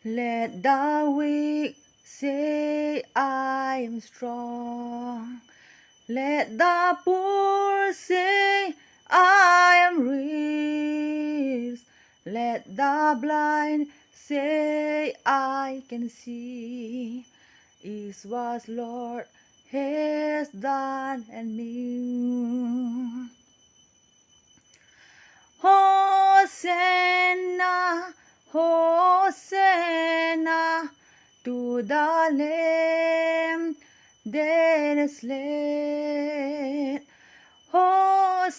Let the weak say, I am strong. Let the poor say, I am rich. Let the blind say, I can see. Is what Lord has done and me. Hosanna, Hosanna, to the Lamb that is slain. Hosanna,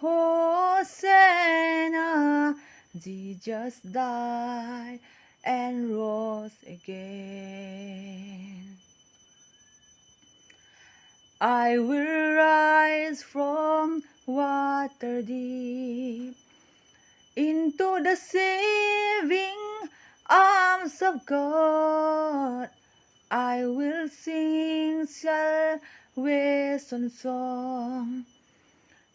Hosanna, Jesus died and rose again. I will rise from water deep into the saving arms of God. I will sing salvation song.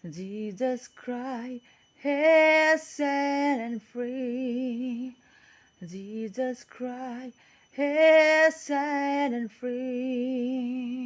Jesus Christ has set and free. Jesus Christ has set and free.